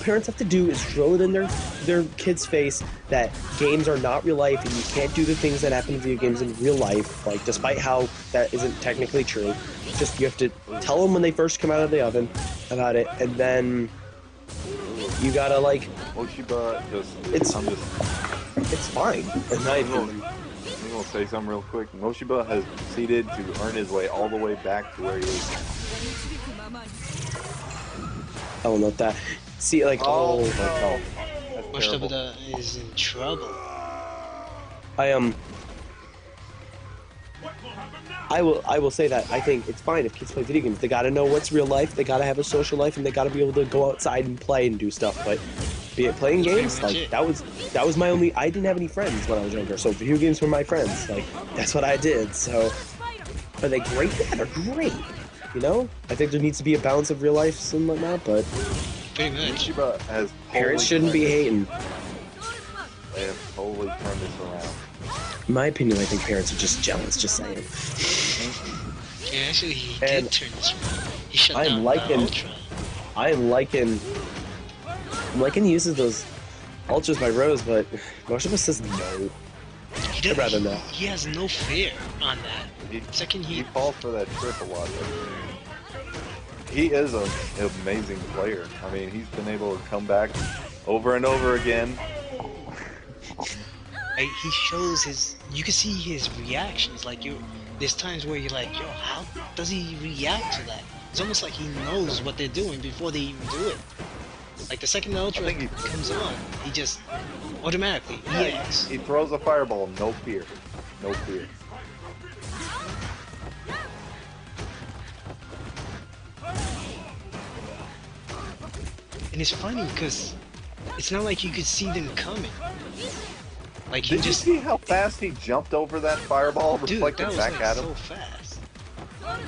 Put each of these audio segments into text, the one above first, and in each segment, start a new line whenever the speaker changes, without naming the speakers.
parents have to do is drill it in their kids' face that games are not real life and you can't do the things that happen in video games in real life. Like, despite how that isn't technically true, just you have to tell them when they first come out of the oven about it, and then you gotta like.
Moshiba
It's fine. In my opinion.
I'm gonna say something real quick. Moshiba has succeeded to earn his way all the way back to where he is.
I will note that. See, like,
no.
Moshiba is in trouble.
I will say that I think it's fine if kids play video games. They gotta know what's real life. They gotta have a social life, and they gotta be able to go outside and play and do stuff. But be it playing games, like that was my only. I didn't have any friends when I was younger, so video games were my friends. Like that's what I did. So are they great? Yeah, they're great. You know, I think there needs to be a balance of real life and whatnot, but
Moshiba has
parents shouldn't be hating.
They have totally turned this around.
In my opinion, I think parents are just jealous. Just saying.
Yeah, actually, he did turn this around. He shut down Ultra.
I'm liking he uses those ultras by Rose, but Moshiba says no. I'd rather not.
He has no fear on that.
He falls for that trip a lot. He is an amazing player. I mean, he's been able to come back over and over again.
He shows his. You can see his reactions. Like there's times where you're like, yo, how does he react to that? It's almost like he knows what they're doing before they even do it. Like the second the Ultra comes on, he just automatically reacts.
He throws a fireball, no fear, no fear.
And it's funny because it's not like you could see them coming. Like
Did you see how fast he jumped over that fireball, reflected
dude,
back at him?
So fast.
I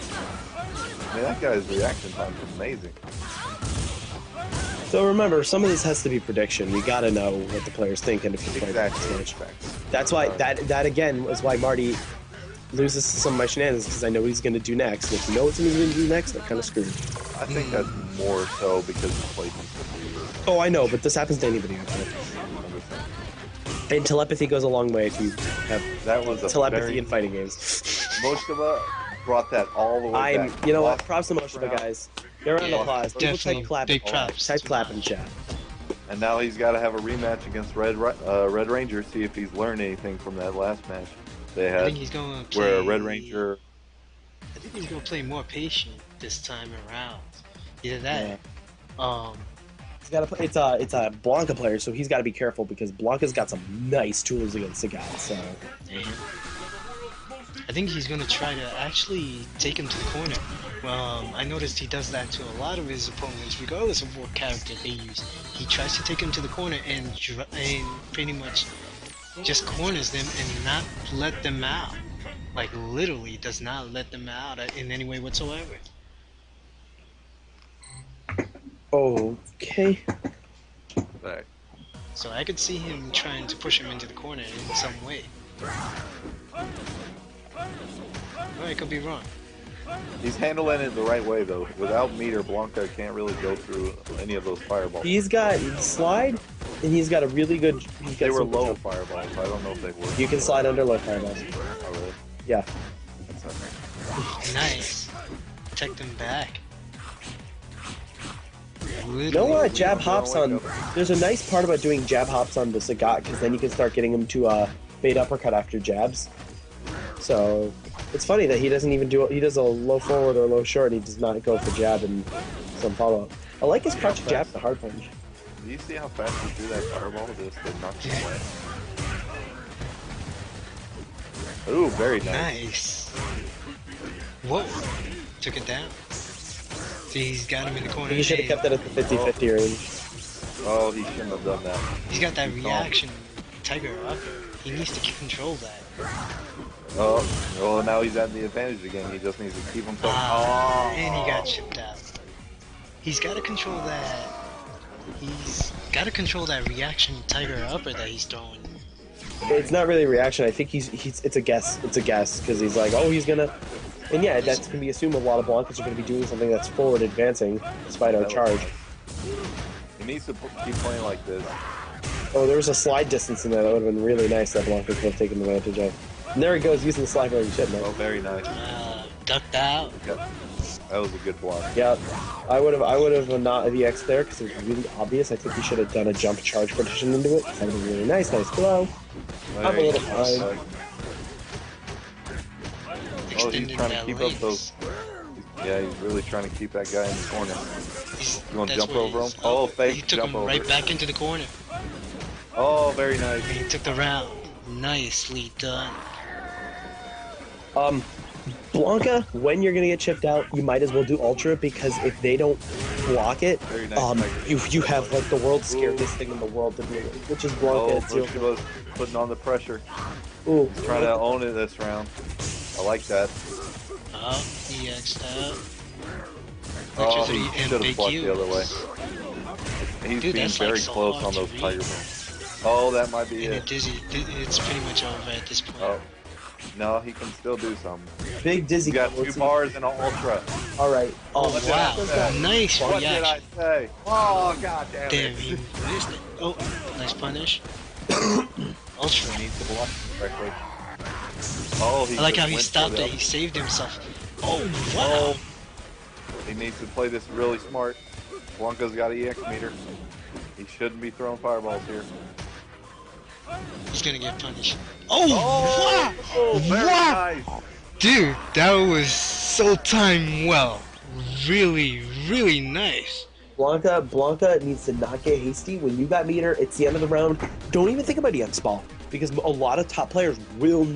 mean, that guy's reaction time is amazing.
So remember, some of this has to be prediction. You gotta know what the player's thinking if you play this match. That's why that again was why Marty loses to some of my shenanigans, because I know what he's gonna do next. And if you know what he's gonna do next, they're kind of screwed.
I think that's more so because he played him.
Oh, I know, but this happens to anybody out there. And telepathy goes a long way if you have telepathy in fighting games.
Moshiba brought that all the way back.
You know what? Props to Moshiba, guys. Give round of applause. People
definitely.
type clap.
Big props.
Type clap in chat.
And now he's got to have a rematch against Red Ranger, see if he's learned anything from that last match they had.
I think he's going to
where Red Ranger.
I think he's going to play more patient this time around. Either that.
Yeah. He's got to play. It's a Blanca player, so he's got to be careful because Blanca's got some nice tools against the guy. So.
I think he's going to try to actually take him to the corner. I noticed he does that to a lot of his opponents, regardless of what character they use. He tries to take him to the corner and pretty much just corners them and not let them out. Like literally does not let them out in any way whatsoever.
Okay.
Back.
So I could see him trying to push him into the corner in some way. Or I could be wrong.
He's handling it the right way though. Without meter, Blanca can't really go through any of those fireballs.
He's got slide, and he's got a really good.
They were low fireballs. I don't know if they were.
You can slide under low fireballs.
Oh really?
Yeah.
That's okay.
Nice. Protect him back.
You know what? Jab hops on. There's a nice part about doing jab hops on the Sagat, because then you can start getting him to bait uppercut after jabs. So it's funny that he doesn't even do. He does a low forward or low short, and he does not go for jab and some follow up. I like his crouch jab, the hard punch.
Do you see how fast he threw that fireball? Just to knock him away. Ooh, very nice.
Whoa! Took it down. See, he's got him in the corner.
He should have kept it at the 50-50 range.
Oh, he shouldn't have done that.
He's got that reaction, Tiger up. He needs to control that.
Oh, well, now he's at the advantage again. He just needs to keep himself.
And he got chipped out. He's got to control that. He's got to control that reaction Tiger upper that he's throwing.
It's not really a reaction. I think he's it's a guess. It's a guess because he's like, oh, he's gonna. And yeah, that can be assumed. A lot of Blancas are going to be doing something that's forward advancing despite our charge.
He needs to keep playing like this.
Oh, there was a slide distance in there that would have been really nice that Blanca could have taken advantage of. And there he goes, using the slide for shit, man.
Oh, very nice.
Ducked out.
Yep. That was a good block.
Yeah, I would have not VX there because it was really obvious. I think he should have done a jump charge partition into it. That would have been really nice. Nice blow. I'm a little fine.
Oh, he's trying to keep up those. Yeah, he's really trying to keep that guy in the corner. You want to jump over him? Oh, fake
he took
jump
him
over.
right back into the corner.
Oh, very nice.
And he took the round. Nicely done.
Blanca, when you're gonna get chipped out, you might as well do Ultra because if they don't block it, you have like the world's scariest thing in the world to deal with, which is Blanca.
Oh, Moshiba's putting on the pressure.
Ooh.
He's trying to own it this round. I like that.
Oh, he X'd out.
Oh, he should have blocked the other way. He's being very close on those tiger bombs. Oh, that might be it.
It's pretty much over at this point.
Oh. No, he can still do something.
Big Dizzy.
He got 2 bars and an Ultra.
All right.
Oh, wow. Nice
What
reaction.
did I say? Oh, god damn it.
Damn, he missed it. Oh, nice punish. Ultra.
He needs to block correctly. Oh, he
I like how he
went
stopped
for
it. He saved himself. Oh, wow.
Oh. He needs to play this really smart. Blanca's got an EX meter. He shouldn't be throwing fireballs here.
He's gonna get punished. Oh, wow!
Oh, very nice.
Dude, that was so timed well. Really, really nice.
Blanca needs to not get hasty. When you got meter, it's the end of the round. Don't even think about EX ball because a lot of top players will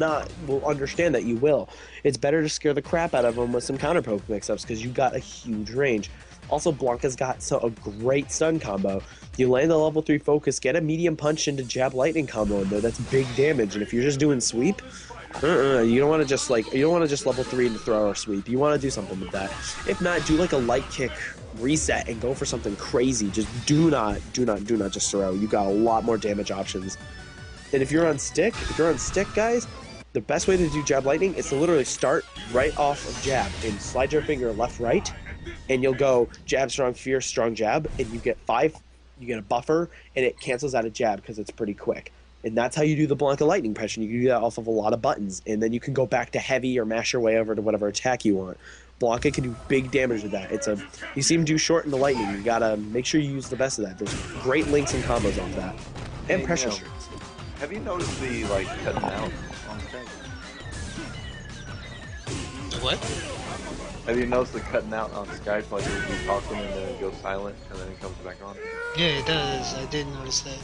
understand that you will. It's better to scare the crap out of them with some counter poke mix-ups because you got a huge range. Also, Blanca's got a great stun combo. You land the level 3 focus, get a medium punch into jab lightning combo in there. That's big damage. And if you're just doing sweep, you don't want to just level 3 into throw or sweep. You want to do something with that. If not, do like a light kick reset and go for something crazy. Just do not just throw. You got a lot more damage options. And if you're on stick, guys, the best way to do jab lightning is to literally start right off of jab and slide your finger left right, and you'll go jab strong fierce strong jab, and you get a buffer, and it cancels out a jab because it's pretty quick. And that's how you do the Blanca lightning pressure. You can do that off of a lot of buttons, and then you can go back to heavy or mash your way over to whatever attack you want. Blanca can do big damage with that. You see him do short in the lightning. You gotta make sure you use the best of that. There's great links and combos off that, and pressure strings.
Have you noticed the cutting out on stage?
What?
Have you noticed the cutting out on Skype, like you talking and then it goes silent and then it comes back on?
Yeah, it does. I did notice that.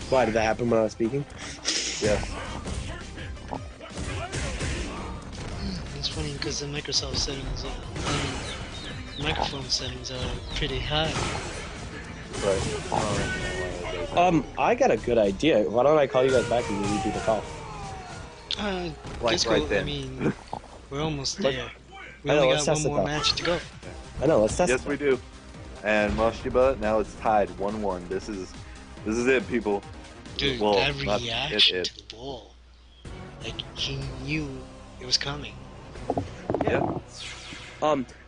Why did that happen when I was speaking?
Yes.
It's funny because the Microsoft settings, microphone settings are pretty high.
Right.
I got a good idea. Why don't I call you guys back and you do the call?
Just
right
go,
then.
I mean, we're almost there. We
I know,
only
let's
got
test
one
it
more
though.
match to go.
I know, let's test
Yes,
it.
we do. And Moshiba, now it's tied 1-1. This is it, people.
Dude,
Well,
that
not
reaction
it.
to the ball. Like, he knew it was coming.
Yeah.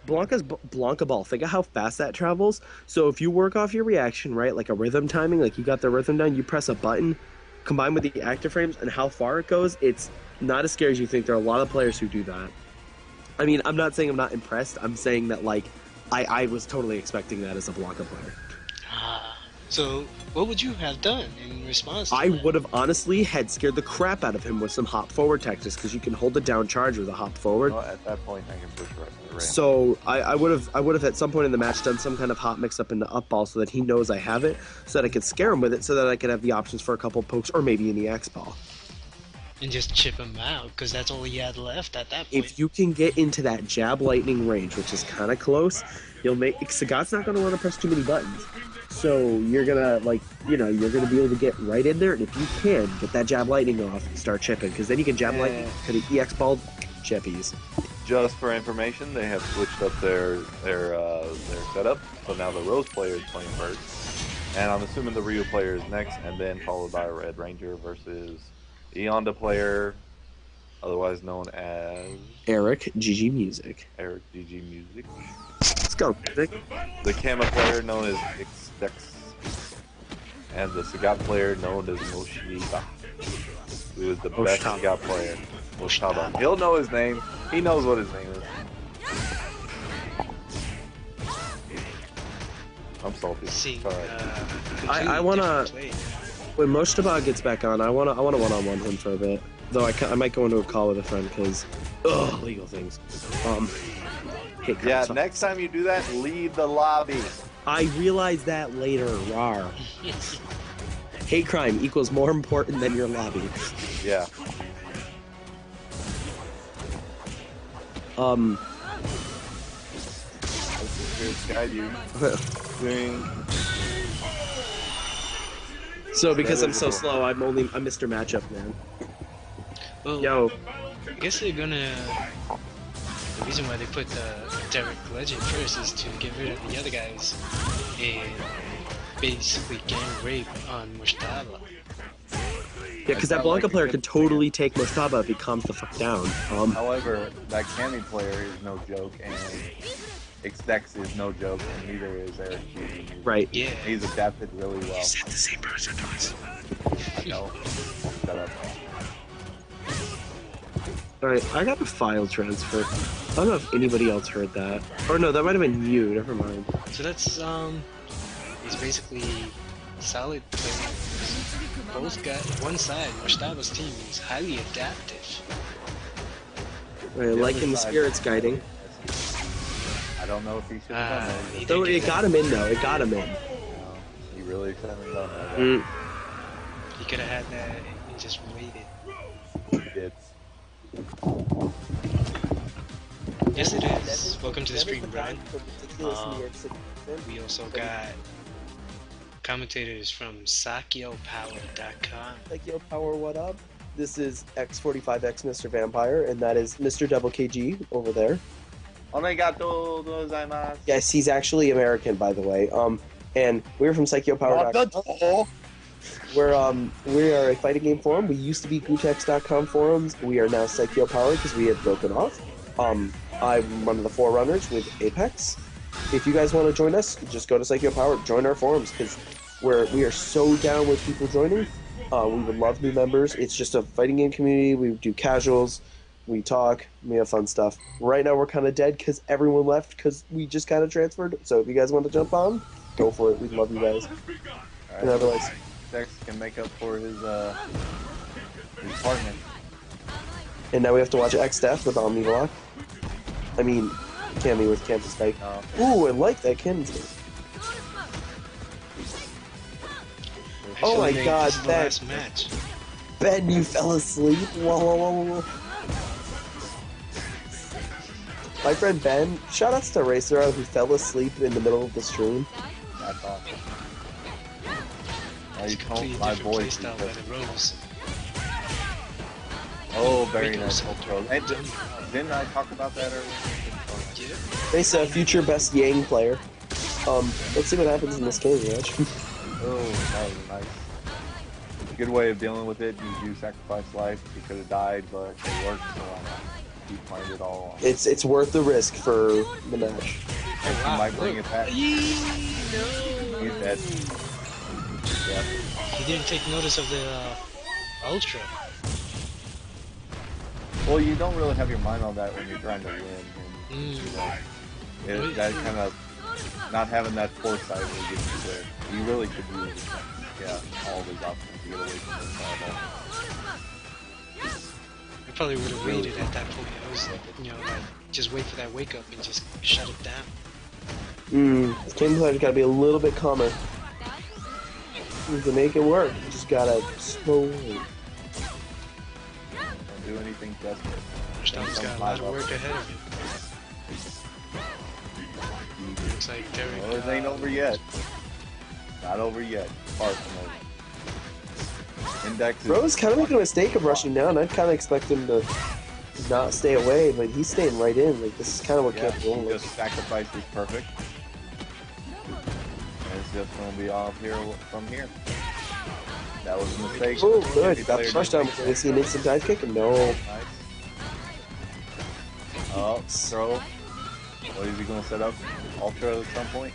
Blanca ball. Think of how fast that travels. So if you work off your reaction, right, like a rhythm timing, like you got the rhythm down, you press a button, combined with the active frames and how far it goes, it's not as scary as you think. There are a lot of players who do that. I mean, I'm not saying I'm not impressed. I'm saying that, like, I was totally expecting that as a Blanca player.
So, what would you have done in response to
I
that?
would have honestly had scared the crap out of him with some hop forward tactics because you can hold a down charge with a hop forward.
Well, at that point, I can push right.
So I would have at some point in the match done some kind of hop mix up into up ball so that he knows I have it, so that I could scare him with it, so that I could have the options for a couple pokes or maybe an EX ball.
And just chip him out, because that's all he had left at that point.
If you can get into that jab lightning range, which is kind of close, you'll make Sagat's not going to want to press too many buttons. So you're gonna you're gonna be able to get right in there, and if you can get that jab lightning off and start chipping, because then you can jab lightning to the EX ball chippies.
Just for information, they have switched up their setup, so now the Rose player is playing first, and I'm assuming the Ryu player is next, and then followed by a Red Ranger versus Eonda player, otherwise known as
Eric, GG Music.
Eric DG Music.
Let's go, Music.
The Kama player known as Xdex. And the Sagat player known as Moshiba, who is the best
Mostaba.
Sagat player. Mostaba. He'll know his name. He knows what his name is. I'm salty.
See,
Sorry.
I wanna- When Mostaba gets back on, I wanna one-on-one him for a bit. Though I might go into a call with a friend because legal things. Hate
Yeah,
crime.
next time you do that, leave the lobby.
I realized that later. Rar. Hate crime equals more important than your lobby.
Yeah. Let's guide you. Ding.
So because I'm so
Negligible.
slow, I'm Mr. Matchup Man.
Well,
Yo,
I guess they're gonna. The reason why they put derrick-legend first is to get rid of the other guys and basically gang rape on mostaba.
yeah, because that Blanca player could totally take Mostaba if he calms the fuck down.
However, that Cammy player is no joke, and Xdex is no joke, and neither is Eric G.
Right.
Yeah.
He's adapted really well.
said the same person twice.
I know. Shut up.
Alright, I got a file transfer. I don't know if anybody else heard that. Or no, that might have been you, never mind.
So that's it's basically solid players. Both got one side. Mostaba's team is highly adaptive.
Right, like in the spirits guiding.
I don't know if he should have done that.
So it got him in though, it got him in.
No, he really shouldn't have done that.
Mm.
He could have had that and just waited.
He did.
Yes, it is. Welcome to the stream, Brian. We also got commentators from SakyoPower.com.
Like, yo, Power, what up? This is X45X Mr. Vampire, and that is Mr. Double KG over there.
Onegato gozaimasu.
Yes, he's actually American, by the way. And we're from PsychoPower.com. We are a fighting game forum. We used to be Gutex.com forums. We are now Psycho Power because we had broken off. I'm one of the forerunners with Apex. If you guys want to join us, just go to Psycho Power, join our forums because we are so down with people joining. We would love new members. It's just a fighting game community. We do casuals, we talk, we have fun stuff. Right now we're kind of dead because everyone left because we just kind of transferred. So if you guys want to jump on, go for it. We love you guys.
Alright,
And otherwise,
Dex can make up for his partner.
and now we have to watch X Death with Omniblock. I mean, Cammy with Campus Spike. Ooh, I like that Cannon Spike. Oh my god,
This is the
Ben.
last match.
Ben, you fell asleep? Whoa, whoa, whoa, whoa. My friend Ben, shoutouts to Racer who fell asleep in the middle of the stream.
That's awesome. Now
It's
you
a
count
completely
my
different
voice
playstyle by
because...
the Rose.
Oh, very
Rico's
nice.
so
And didn't I talk about that earlier?
Yeah.
Racer, future best Yang player. Let's see what happens in this game, Rich.
Oh, that was nice. Good way of dealing with it. You do sacrifice life. You could have died, but it worked. So you played it all.
It's worth the risk for the match.
And you might bring it back.
Yee, no.
He's dead. Yeah.
He didn't take notice of the Ultra.
Well, you don't really have your mind on that when you're trying to win. And, that kind of not having that foresight will get you there. You really could use, all these options to get away from this fireball.
I probably would have waited at that point. I was, like, just wait for that wake up and just shut it down.
This game player's gotta be a little bit calmer. To make it work, you just gotta slow.
Don't do anything desperate.
Mustafa's got a lot of work ahead of him. Looks like Derek.
Well, it ain't over yet. Not over yet. Far from over. Index is...
Bro's kind of making a mistake of rushing down. I'd kind of expect him to not stay away, but he's staying right in. Like, this is kind of what
Yeah,
kept going.
he just sacrificed is perfect. And it's just going to be off here from here. That was a mistake.
Oh, good.
Any
Got the
player
touchdown
didn't
before they see an instant dive kick. No.
Nice. Oh, throw. What is he gonna set up? Ultra at some point?